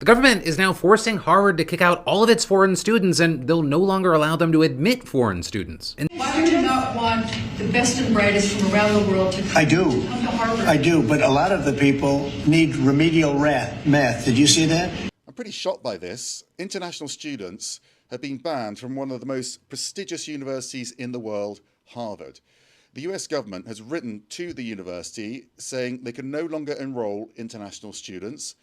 The government is now forcing Harvard to kick out all of its foreign students, and they'll no longer allow them to admit foreign students. Why would you not want the best and brightest from around the world to come to Harvard? I do, but a lot of the people need remedial math. Did you see that? I'm pretty shocked by this. International students have been banned from one of the most prestigious universities in the world, Harvard. The US government has written to the university saying they can no longer enroll international students,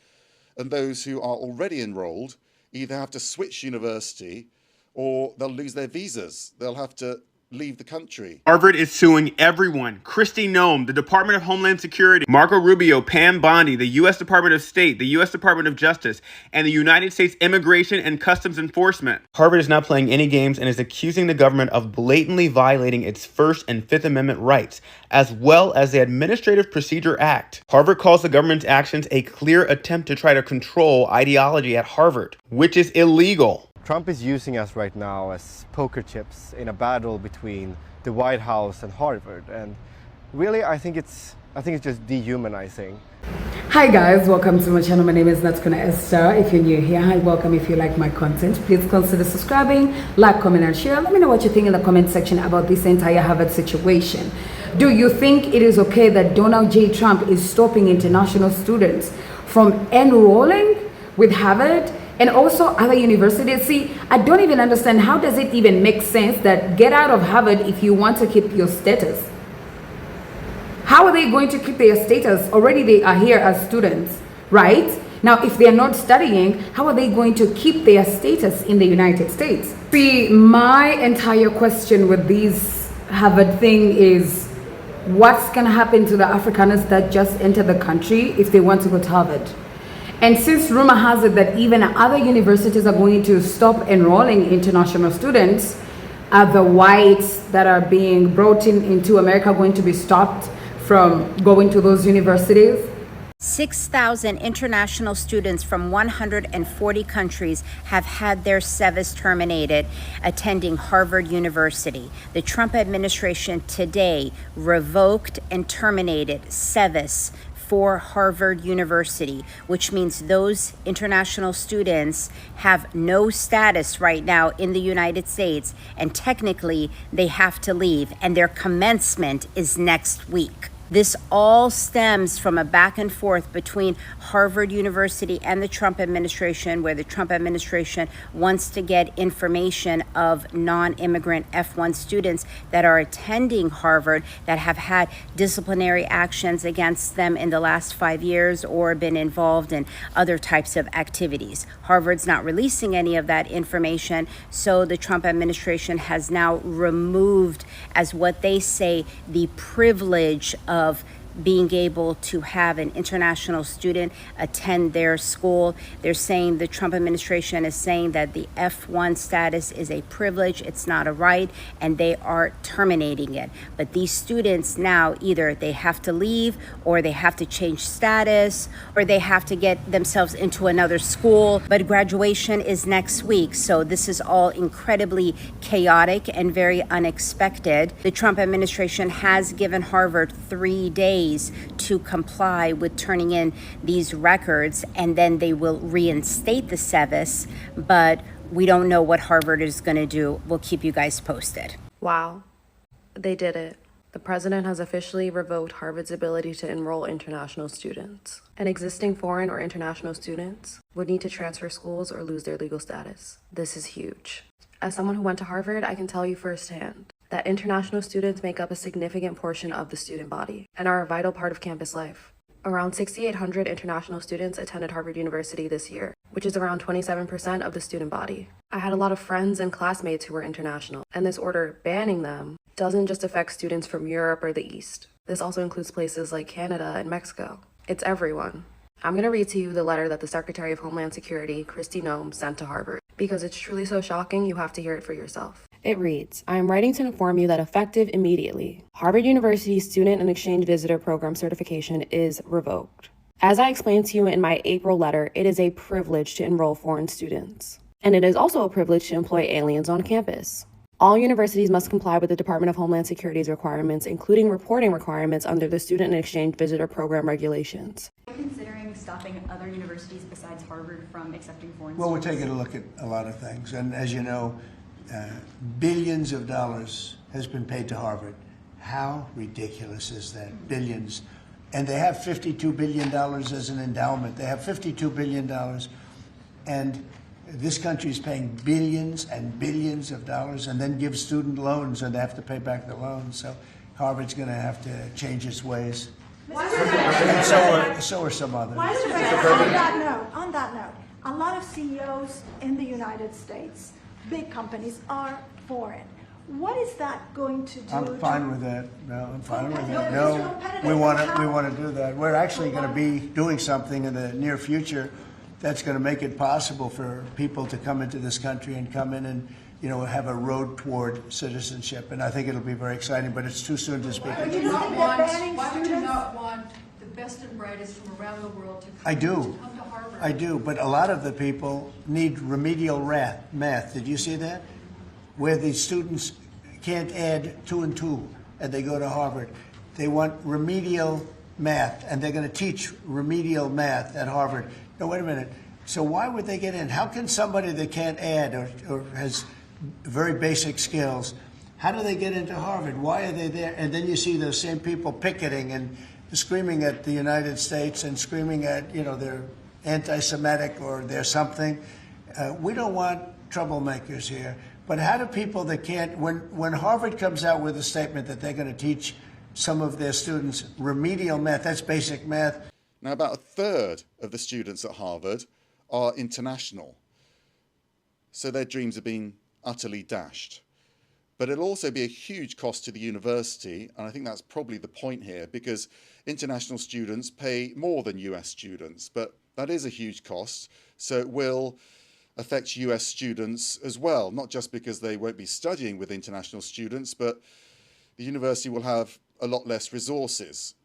and those who are already enrolled either have to switch university or they'll lose their visas. They'll have to leave the country. Harvard is suing everyone. Kristi Noem, the Department of Homeland Security, Marco Rubio, Pam Bondi, the U.S. Department of State, the U.S. Department of Justice, and the United States Immigration and Customs Enforcement. Harvard is not playing any games and is accusing the government of blatantly violating its First and Fifth Amendment rights, as well as the Administrative Procedure Act. Harvard calls the government's actions a clear attempt to try to control ideology at Harvard, which is illegal. Trump is using us right now as poker chips in a battle between the White House and Harvard, and really I think it's just dehumanizing. Hi guys, welcome to my channel. My name is Natkuna Esther. If you're new here, hi, welcome. If you like my content, please consider subscribing, like, comment, and share. Let me know what you think in the comment section about this entire Harvard situation. Do you think it is okay that Donald J. Trump is stopping international students from enrolling with Harvard and also other universities? See, I don't even understand, how does it even make sense that get out of Harvard if you want to keep your status? How are they going to keep their status? Already they are here as students, right? Now, if they're not studying, how are they going to keep their status in the United States? See, my entire question with this Harvard thing is, what's gonna happen to the Afrikaners that just entered the country if they want to go to Harvard? And since rumor has it that even other universities are going to stop enrolling international students, are the whites that are being brought into America going to be stopped from going to those universities? 6,000 international students from 140 countries have had their SEVIS terminated attending Harvard University. The Trump administration today revoked and terminated SEVIS for Harvard University, which means those international students have no status right now in the United States, and technically they have to leave, and their commencement is next week. This all stems from a back and forth between Harvard University and the Trump administration, where the Trump administration wants to get information of non-immigrant F1 students that are attending Harvard that have had disciplinary actions against them in the last 5 years or been involved in other types of activities. Harvard's not releasing any of that information, so the Trump administration has now removed, as what they say, the privilege of being able to have an international student attend their school. They're saying, the Trump administration is saying that the F1 status is a privilege, it's not a right, and they are terminating it. But these students now, either they have to leave, or they have to change status, or they have to get themselves into another school. But graduation is next week, so this is all incredibly chaotic and very unexpected. The Trump administration has given Harvard 3 days to comply with turning in these records, and then they will reinstate the SEVIS, but we don't know what Harvard is going to do. We'll keep you guys posted. Wow, they did it. The president has officially revoked Harvard's ability to enroll international students. And existing foreign or international students would need to transfer schools or lose their legal status. This is huge. As someone who went to Harvard, I can tell you firsthand that international students make up a significant portion of the student body and are a vital part of campus life. Around 6,800 international students attended Harvard University this year, which is around 27% of the student body. I had a lot of friends and classmates who were international, and this order banning them doesn't just affect students from Europe or the East. This also includes places like Canada and Mexico. It's everyone. I'm going to read to you the letter that the Secretary of Homeland Security, Kristi Noem, sent to Harvard. Because it's truly so shocking, you have to hear it for yourself. It reads, I am writing to inform you that effective immediately, Harvard University's Student and Exchange Visitor Program certification is revoked. As I explained to you in my April letter, it is a privilege to enroll foreign students. And it is also a privilege to employ aliens on campus. All universities must comply with the Department of Homeland Security's requirements, including reporting requirements under the Student and Exchange Visitor Program regulations. Considering stopping other universities besides Harvard from accepting foreign Well, we're students? taking a look at a lot of things. And as you know, billions of dollars has been paid to Harvard. How ridiculous is that? Billions. And they have $52 billion as an endowment. They have $52 billion. And this country is paying billions and billions of dollars and then gives student loans, and they have to pay back the loans. So Harvard's going to have to change its ways. And so are some others. On that note, a lot of CEOs in the United States, big companies, are foreign. What is that going to do? I'm fine with that. No, I'm fine with that. No, we want to do that. We're actually going to be doing something in the near future that's going to make it possible for people to come into this country and come in and, you know, have a road toward citizenship. And I think it'll be very exciting, but it's too soon to speak. Why would you not want the best and brightest from around the world to come to Harvard? I do, but a lot of the people need remedial math. Did you see that? Where the students can't add 2 and 2 and they go to Harvard. They want remedial math, and they're going to teach remedial math at Harvard. No, wait a minute. So why would they get in? How can somebody that can't add or has very basic skills, how do they get into Harvard? Why are they there? And then you see those same people picketing and screaming at the United States and screaming at, you know, they're anti-Semitic or they're something. We don't want troublemakers here. But how do people that can't, when Harvard comes out with a statement that they're going to teach some of their students remedial math, that's basic math. Now, about a third of the students at Harvard are international. So their dreams have been utterly dashed. But it'll also be a huge cost to the university, and I think that's probably the point here, because international students pay more than US students, but that is a huge cost, so it will affect US students as well, not just because they won't be studying with international students, but the university will have a lot less resources.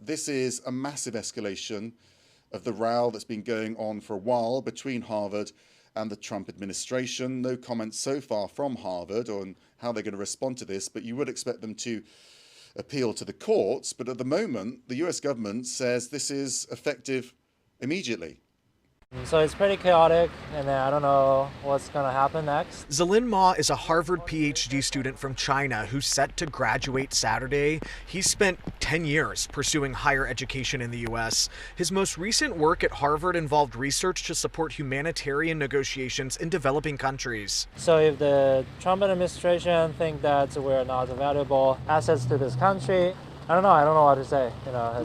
This is a massive escalation of the row that's been going on for a while between Harvard and the Trump administration. No comments so far from Harvard on how they're going to respond to this, but you would expect them to appeal to the courts. But at the moment, the US government says this is effective immediately. So it's pretty chaotic, and I don't know what's going to happen next. Zilin Ma is a Harvard PhD student from China who's set to graduate Saturday. He's spent 10 years pursuing higher education in the U.S. His most recent work at Harvard involved research to support humanitarian negotiations in developing countries. So if the Trump administration think that we're not valuable assets to this country, I don't know what to say. You know,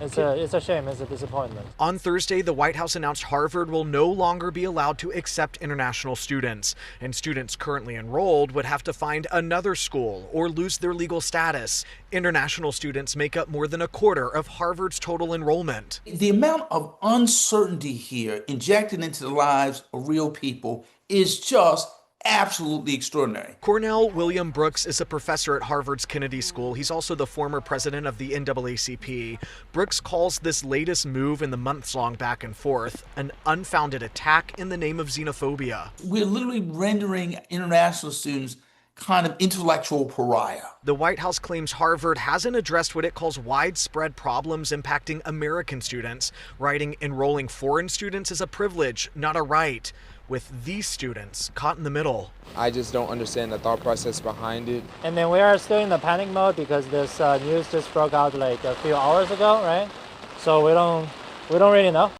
it's a shame. It's a disappointment. On Thursday, the White House announced Harvard will no longer be allowed to accept international students, and students currently enrolled would have to find another school or lose their legal status. International students make up more than a quarter of Harvard's total enrollment. The amount of uncertainty here injected into the lives of real people is just absolutely extraordinary. Cornell William Brooks is a professor at Harvard's Kennedy School. He's also the former president of the NAACP. Brooks calls this latest move in the months-long back and forth an unfounded attack in the name of xenophobia. We're literally rendering international students kind of intellectual pariah. The White House claims Harvard hasn't addressed what it calls widespread problems impacting American students, writing enrolling foreign students is a privilege, not a right, with these students caught in the middle. I just don't understand the thought process behind it. And then we are still in the panic mode because this news just broke out like a few hours ago, right? So we don't really know.